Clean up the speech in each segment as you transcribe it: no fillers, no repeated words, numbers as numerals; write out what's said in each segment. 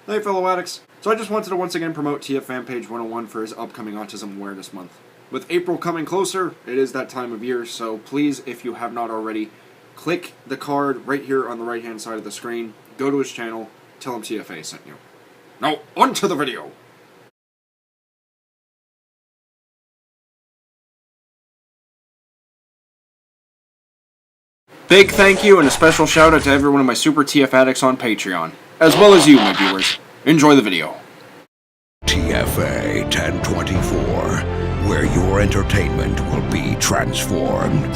Hey fellow addicts, so I just wanted to once again promote TFA Page 101 for his upcoming Autism Awareness Month. With April coming closer, it is that time of year, so please, if you have not already, click the card right here on the right hand side of the screen, go to his channel, tell him TFA sent you. Now, on to the video! Big thank you and a special shout out to every one of my super TF addicts on Patreon, as well as you, my viewers. Enjoy the video. TFA 1024, where your entertainment will be transformed.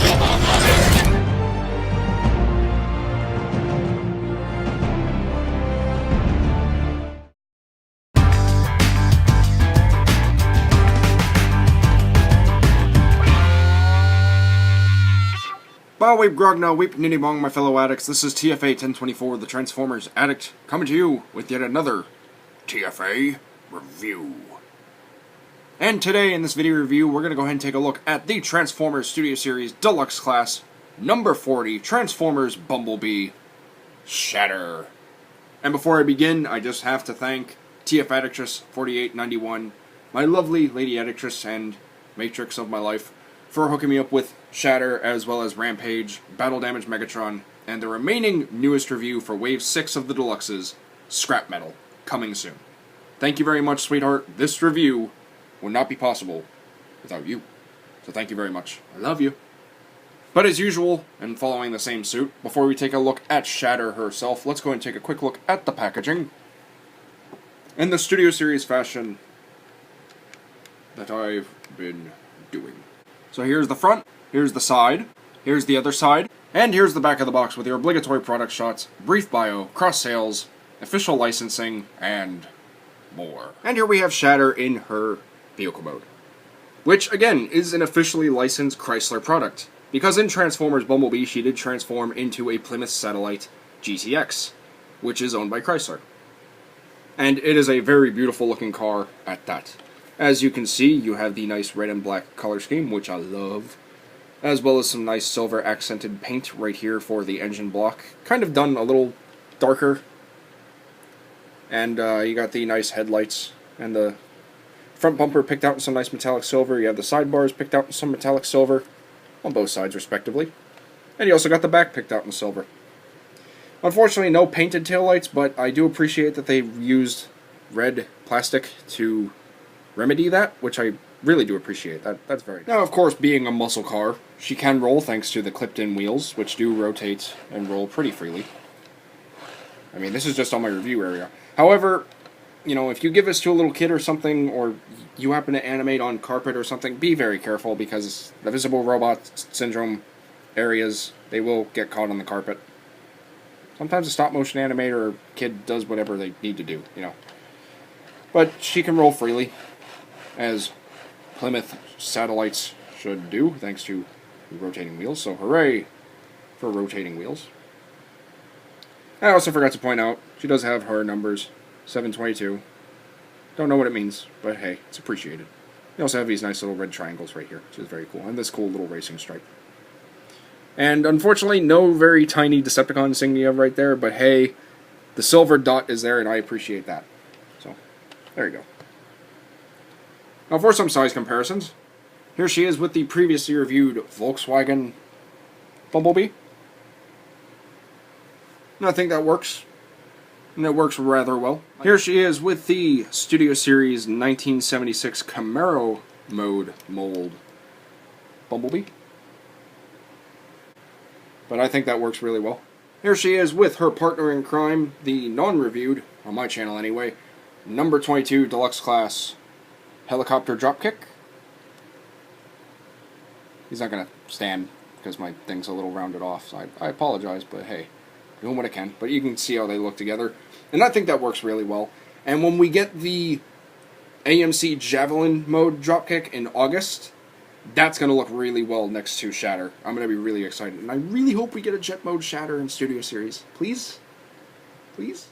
Ba weep grog now weep nitty bong, my fellow addicts. This is TFA 1024, the Transformers Addict, coming to you with yet another TFA review. And today in this video review, we're going to go ahead and take a look at the Transformers Studio Series Deluxe Class number 40, Transformers Bumblebee Shatter. And before I begin, I just have to thank TF Addictress 4891, my lovely Lady Addictress and Matrix of my life, for hooking me up with Shatter, as well as Rampage, Battle Damage Megatron, and the remaining newest review for Wave 6 of the Deluxes, Scrap Metal, coming soon. Thank you very much, sweetheart. This review would not be possible without you. So thank you very much. I love you. But as usual, and following the same suit, before we take a look at Shatter herself, let's go and take a quick look at the packaging. In the Studio Series fashion that I've been doing. So here's the front, here's the side, here's the other side, and here's the back of the box with your obligatory product shots, brief bio, cross sales, official licensing, and more. And here we have Shatter in her vehicle mode, which again is an officially licensed Chrysler product, because in Transformers Bumblebee she did transform into a Plymouth Satellite GTX, which is owned by Chrysler. And it is a very beautiful looking car at that. As you can see, you have the nice red and black color scheme, which I love, as well as some nice silver accented paint right here for the engine block, kind of done a little darker. And you got the nice headlights, and the front bumper picked out in some nice metallic silver. You have the sidebars picked out in some metallic silver, on both sides respectively. And you also got the back picked out in silver. Unfortunately, no painted taillights, but I do appreciate that they used red plastic to remedy that, which I really do appreciate. That's very nice. Now, of course, being a muscle car, she can roll thanks to the clipped-in wheels, which do rotate and roll pretty freely. I mean, this is just on my review area. However, you know, if you give this to a little kid or something, or you happen to animate on carpet or something, be very careful, because the visible robot syndrome areas, they will get caught on the carpet. Sometimes a stop-motion animator or kid does whatever they need to do, you know. But she can roll freely, as Plymouth satellites should do, thanks to the rotating wheels, so hooray for rotating wheels. I also forgot to point out, she does have her numbers, 722. Don't know what it means, but hey, it's appreciated. You also have these nice little red triangles right here, which is very cool, and this cool little racing stripe. And unfortunately, no very tiny Decepticon insignia right there, but hey, the silver dot is there, and I appreciate that. So, there you go. Now for some size comparisons, here she is with the previously reviewed Volkswagen Bumblebee. And I think that works. And it works rather well. Here she is with the Studio Series 1976 Camaro mode mold Bumblebee. But I think that works really well. Here she is with her partner in crime, the non-reviewed, on my channel anyway, number 22 Deluxe Class Helicopter Dropkick. He's not going to stand because my thing's a little rounded off, so I apologize, but hey, doing what I can. But you can see how they look together, and I think that works really well. And when we get the AMC Javelin mode Dropkick in August, that's going to look really well next to Shatter. I'm going to be really excited, and I really hope we get a jet mode Shatter in Studio Series. Please? Please?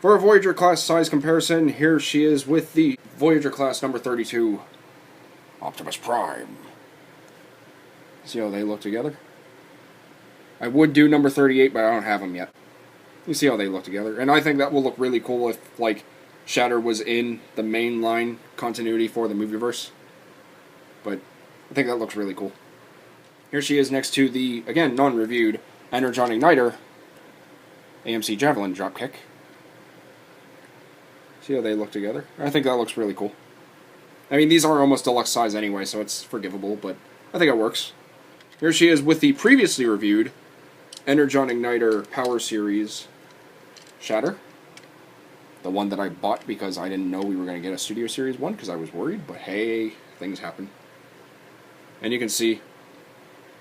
For a Voyager class size comparison, here she is with the Voyager class number 32, Optimus Prime. See how they look together? I would do number 38, but I don't have them yet. You see how they look together. And I think that will look really cool if, like, Shatter was in the mainline continuity for the movieverse. But I think that looks really cool. Here she is next to the, again, non-reviewed Energon Igniter AMC Javelin Dropkick. See how they look together? I think that looks really cool. I mean, these are almost deluxe size anyway, so it's forgivable, but I think it works. Here she is with the previously reviewed Energon Igniter Power Series Shatter. The one that I bought because I didn't know we were going to get a Studio Series one because I was worried, but hey, things happen. And you can see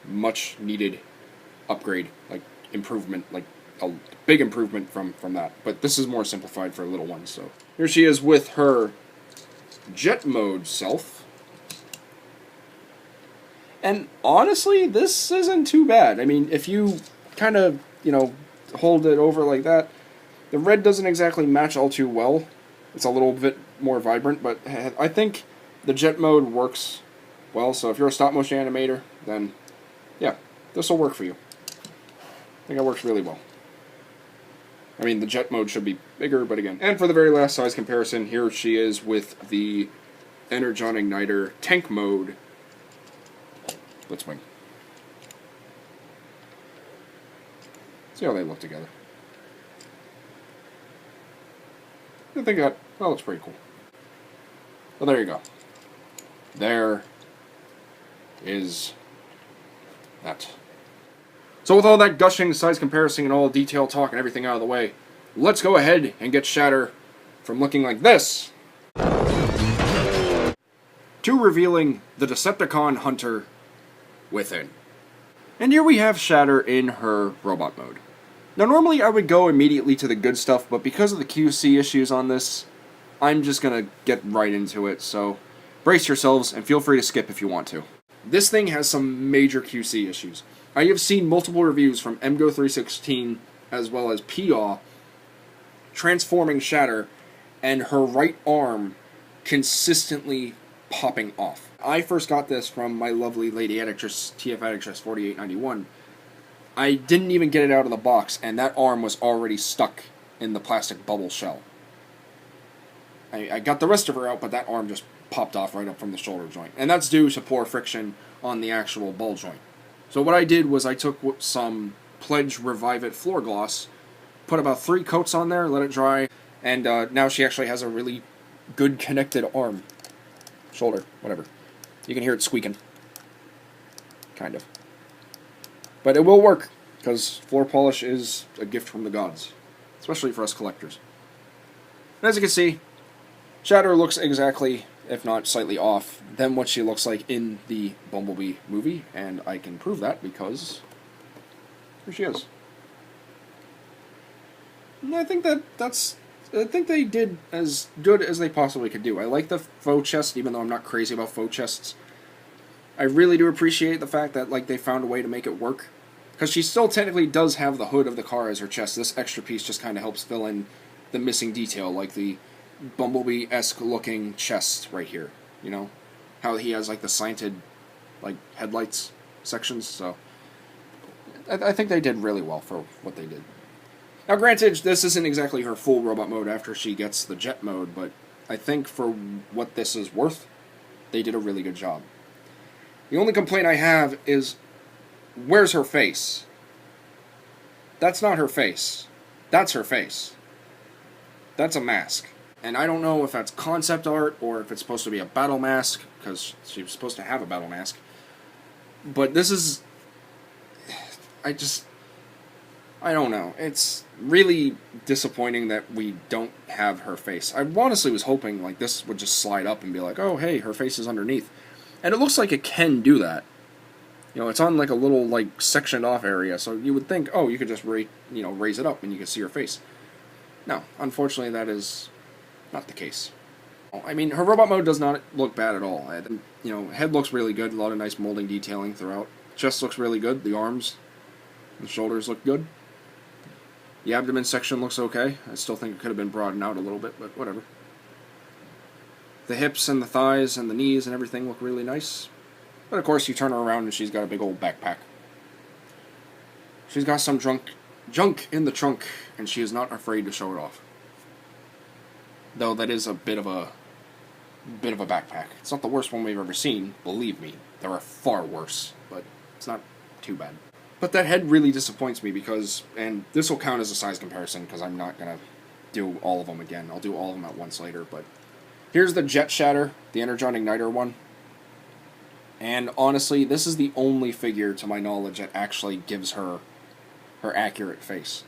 much needed upgrade, like improvement, like a big improvement from that. But this is more simplified for little ones. So here she is with her jet mode self. And honestly, this isn't too bad. I mean, if you kind of, you know, hold it over like that, the red doesn't exactly match all too well. It's a little bit more vibrant, but I think the jet mode works well. So if you're a stop motion animator, then yeah, this will work for you. I think it works really well. I mean, the jet mode should be bigger, but again. And for the very last size comparison, here she is with the Energon Igniter tank mode Blitzwing. See how they look together. I think that looks pretty cool. Well, there you go. There is that. So with all that gushing, size comparison, and all detail talk and everything out of the way, let's go ahead and get Shatter from looking like this to revealing the Decepticon Hunter within. And here we have Shatter in her robot mode. Now normally I would go immediately to the good stuff, but because of the QC issues on this, I'm just gonna get right into it, so brace yourselves and feel free to skip if you want to. This thing has some major QC issues. I have seen multiple reviews from MGO316 as well as PAW transforming Shatter and her right arm consistently popping off. I first got this from my lovely lady Addictress, TFA Addictress 4891. I didn't even get it out of the box, and that arm was already stuck in the plastic bubble shell. I got the rest of her out, but that arm just popped off right up from the shoulder joint. And that's due to poor friction on the actual ball joint. So what I did was I took some Pledge Revive It floor gloss, put about 3 coats on there, let it dry, and now she actually has a really good connected arm. Shoulder, whatever. You can hear it squeaking. Kind of. But it will work, because floor polish is a gift from the gods. Especially for us collectors. And as you can see, Shatter looks exactly, if not slightly off, than what she looks like in the Bumblebee movie, and I can prove that because here she is. And I think I think they did as good as they possibly could do. I like the faux chest, even though I'm not crazy about faux chests. I really do appreciate the fact that they found a way to make it work. Because she still technically does have the hood of the car as her chest. This extra piece just kind of helps fill in the missing detail, like the Bumblebee-esque looking chest right here. You know? How he has the slanted headlights sections. So I think they did really well for what they did. Now granted, this isn't exactly her full robot mode after she gets the jet mode, but I think for what this is worth, they did a really good job. The only complaint I have is, where's her face? That's not her face. That's her face. That's a mask. And I don't know if that's concept art or if it's supposed to be a battle mask, because she was supposed to have a battle mask. But this is... I don't know. It's really disappointing that we don't have her face. I honestly was hoping this would just slide up and be like, oh hey, her face is underneath. And it looks like it can do that. You know, it's on a little sectioned off area, so you would think, oh, you could just raise it up and you can see her face. No, unfortunately that is not the case. I mean, her robot mode does not look bad at all. Head looks really good, a lot of nice molding detailing throughout. Chest looks really good, the arms, the shoulders look good. The abdomen section looks okay. I still think it could have been broadened out a little bit, but whatever. The hips and the thighs and the knees and everything look really nice. But of course, you turn her around and she's got a big old backpack. She's got some junk in the trunk, and she is not afraid to show it off. Though that is a bit of a backpack. It's not the worst one we've ever seen, believe me. There are far worse, but it's not too bad. But that head really disappoints me because, and this will count as a size comparison because I'm not going to do all of them again. I'll do all of them at once later, but here's the Jet Shatter, the Energon Igniter one. And honestly, this is the only figure, to my knowledge, that actually gives her accurate face.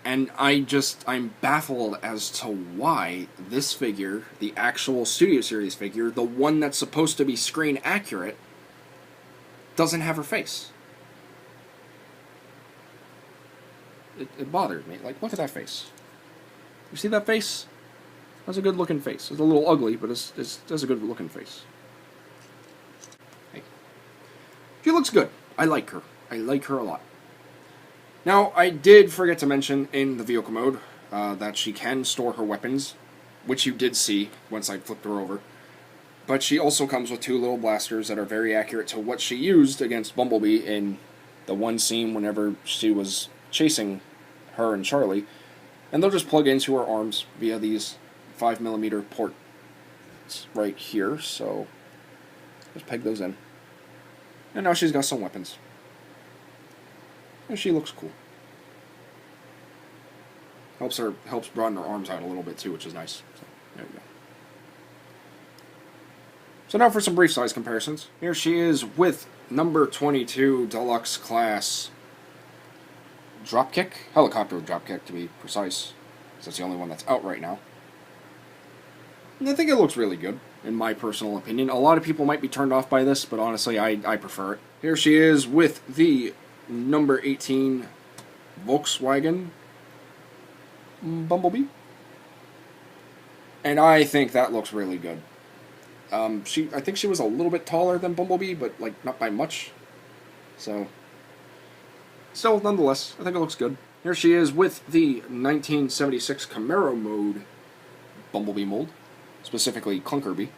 And I'm baffled as to why this figure, the actual Studio Series figure, the one that's supposed to be screen accurate, doesn't have her face. It bothers me. Like, look at that face. You see that face? That's a good looking face. It's a little ugly, but it's a good looking face. Hey. She looks good. I like her. I like her a lot. Now, I did forget to mention in the vehicle mode that she can store her weapons, which you did see once I flipped her over. But she also comes with two little blasters that are very accurate to what she used against Bumblebee in the one scene whenever she was chasing her and Charlie. And they'll just plug into her arms via these 5mm ports right here, so just peg those in. And now she's got some weapons. And she looks cool. Helps broaden her arms out a little bit too, which is nice. So, there we go. So now for some brief size comparisons. Here she is with number 22 Deluxe Class Dropkick, Helicopter Dropkick to be precise, because that's the only one that's out right now. And I think it looks really good, in my personal opinion. A lot of people might be turned off by this, but honestly, I prefer it. Here she is with the number 18 Volkswagen Bumblebee. And I think that looks really good. I think she was a little bit taller than Bumblebee, but like not by much. So, still, nonetheless, I think it looks good. Here she is with the 1976 Camaro mode Bumblebee mold, specifically Clunkerbee.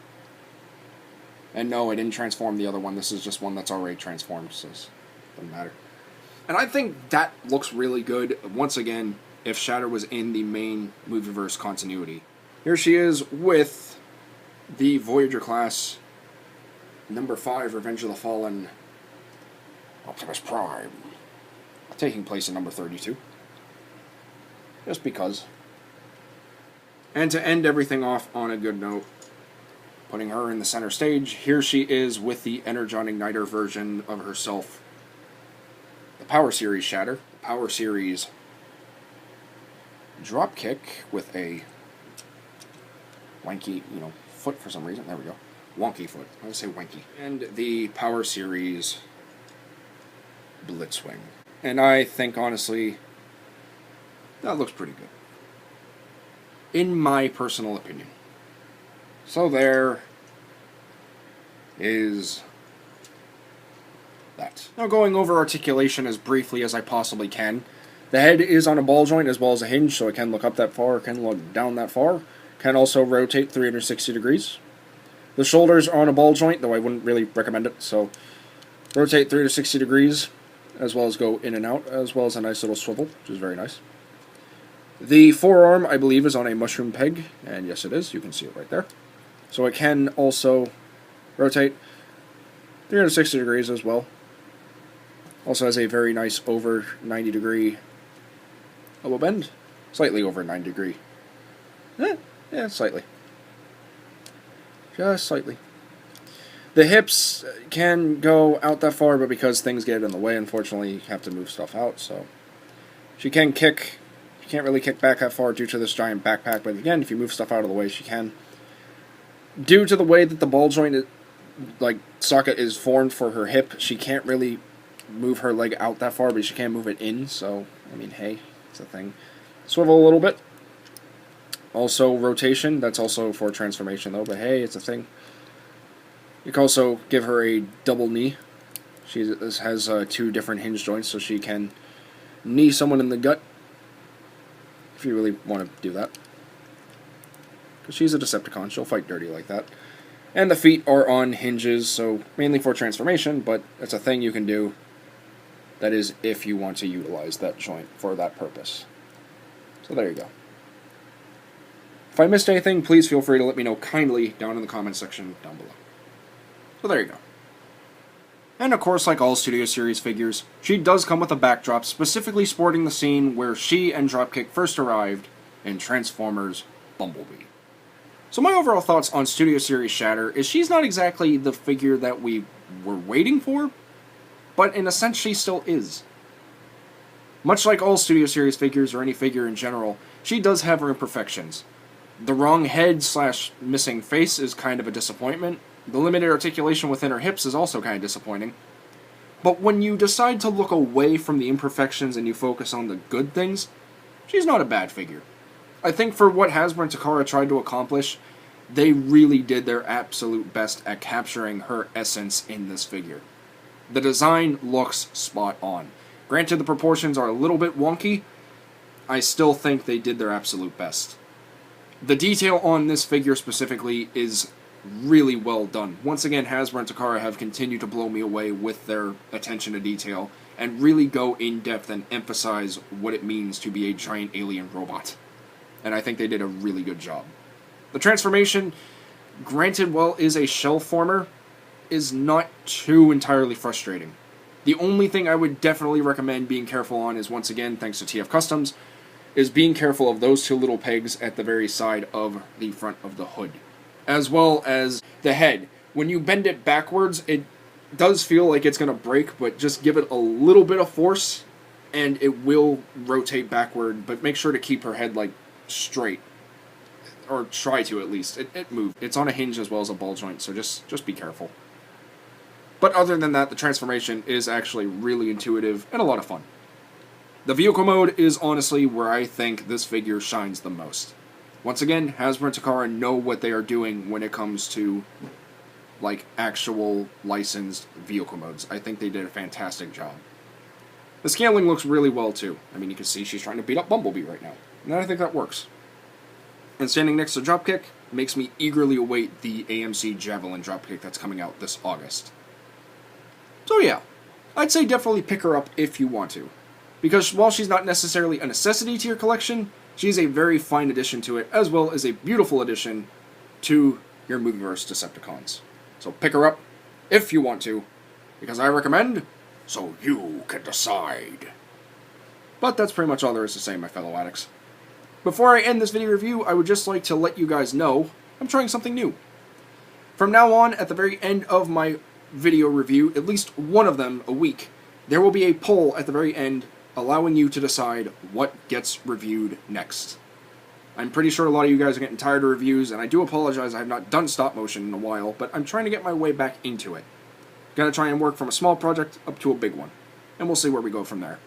And no, I didn't transform the other one. This is just one that's already transformed, so it doesn't matter. And I think that looks really good, once again, if Shatter was in the main Movieverse continuity. Here she is with the Voyager class, number 5, Revenge of the Fallen, Optimus Prime, taking place in number 32. Just because. And to end everything off on a good note, putting her in the center stage, here she is with the Energon Igniter version of herself. The Power Series Shatter, Power Series Dropkick with a wanky, foot for some reason. There we go. Wonky foot. I would say wanky. And the Power Series Blitzwing. And I think, honestly, that looks pretty good. In my personal opinion. So there is that. Now going over articulation as briefly as I possibly can. The head is on a ball joint as well as a hinge, so it can look up that far, it can look down that far. Can also rotate 360 degrees. The shoulders are on a ball joint, though I wouldn't really recommend it, so rotate 360 degrees, as well as go in and out, as well as a nice little swivel, which is very nice. The forearm, I believe, is on a mushroom peg, and yes it is, you can see it right there. So it can also rotate 360 degrees as well. Also has a very nice over 90 degree elbow bend, slightly over 90 degree. Yeah, slightly. Just slightly. The hips can go out that far, but because things get in the way, unfortunately, you have to move stuff out, so. She can kick. She can't really kick back that far due to this giant backpack, but again, if you move stuff out of the way, she can. Due to the way that the ball joint, socket is formed for her hip, she can't really move her leg out that far, but she can move it in, so, I mean, hey, it's a thing. Swivel a little bit. Also, rotation, that's also for transformation, though, but hey, it's a thing. You can also give her a double knee. She has 2 different hinge joints, so she can knee someone in the gut, if you really want to do that. Because she's a Decepticon, she'll fight dirty like that. And the feet are on hinges, so mainly for transformation, but it's a thing you can do That is if you want to utilize that joint for that purpose. So there you go. If I missed anything, please feel free to let me know kindly down in the comment section down below. So there you go. And of course, like all Studio Series figures, she does come with a backdrop specifically sporting the scene where she and Dropkick first arrived in Transformers Bumblebee. So my overall thoughts on Studio Series Shatter is she's not exactly the figure that we were waiting for, but in a sense she still is. Much like all Studio Series figures or any figure in general, she does have her imperfections. The wrong head / missing face is kind of a disappointment. The limited articulation within her hips is also kind of disappointing. But when you decide to look away from the imperfections and you focus on the good things, she's not a bad figure. I think for what Hasbro and Takara tried to accomplish, they really did their absolute best at capturing her essence in this figure. The design looks spot on. Granted, the proportions are a little bit wonky, I still think they did their absolute best. The detail on this figure specifically is really well done. Once again, Hasbro and Takara have continued to blow me away with their attention to detail and really go in depth and emphasize what it means to be a giant alien robot. And I think they did a really good job. The transformation, granted while is a shell former, is not too entirely frustrating. The only thing I would definitely recommend being careful on is, once again, thanks to TF Customs, is being careful of those two little pegs at the very side of the front of the hood. As well as the head. When you bend it backwards, it does feel like it's going to break, but just give it a little bit of force, and it will rotate backward, but make sure to keep her head, like, straight. Or try to, at least. It moved. It's on a hinge as well as a ball joint, so just be careful. But other than that, the transformation is actually really intuitive and a lot of fun. The vehicle mode is honestly where I think this figure shines the most. Once again, Hasbro and Takara know what they are doing when it comes to, like, actual licensed vehicle modes. I think they did a fantastic job. The scaling looks really well, too. I mean, you can see she's trying to beat up Bumblebee right now. And I think that works. And standing next to Dropkick makes me eagerly await the AMC Javelin Dropkick that's coming out this August. So yeah, I'd say definitely pick her up if you want to. Because while she's not necessarily a necessity to your collection, she's a very fine addition to it, as well as a beautiful addition to your Movieverse Decepticons. So pick her up if you want to, because I recommend, so you can decide. But that's pretty much all there is to say, my fellow addicts. Before I end this video review, I would just like to let you guys know I'm trying something new. From now on, at the very end of my video review, at least one of them a week, there will be a poll at the very end allowing you to decide what gets reviewed next. I'm pretty sure a lot of you guys are getting tired of reviews, and I do apologize I have not done stop motion in a while, but I'm trying to get my way back into it. Gonna try and work from a small project up to a big one, and we'll see where we go from there.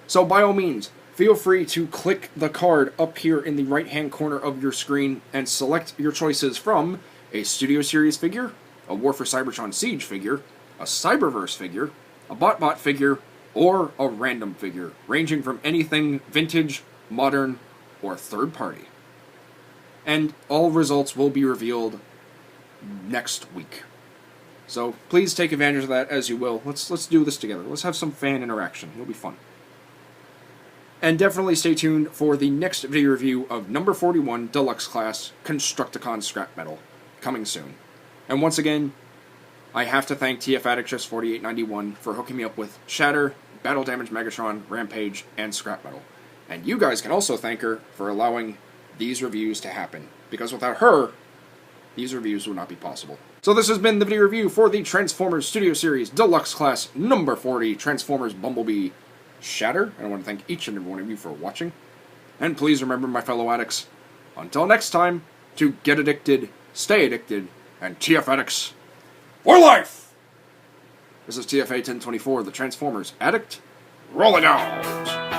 So by all means, feel free to click the card up here in the right-hand corner of your screen and select your choices from a Studio Series figure, a War for Cybertron Siege figure, a Cyberverse figure, a BotBot figure, or a random figure, ranging from anything vintage, modern, or third party. And all results will be revealed next week. So please take advantage of that as you will. Let's do this together. Let's have some fan interaction. It'll be fun. And definitely stay tuned for the next video review of number 41 Deluxe Class Constructicon Scrap Metal, coming soon. And once again, I have to thank TF Addict 4891 for hooking me up with Shatter, Battle Damage Megatron, Rampage, and Scrap Metal. And you guys can also thank her for allowing these reviews to happen, because without her, these reviews would not be possible. So this has been the video review for the Transformers Studio Series Deluxe Class number 40 Transformers Bumblebee Shatter. And I want to thank each and every one of you for watching. And please remember, my fellow addicts, until next time, to get addicted, stay addicted, and TF Addicts for life! This is TFA 1024, the Transformers Addict, rolling out!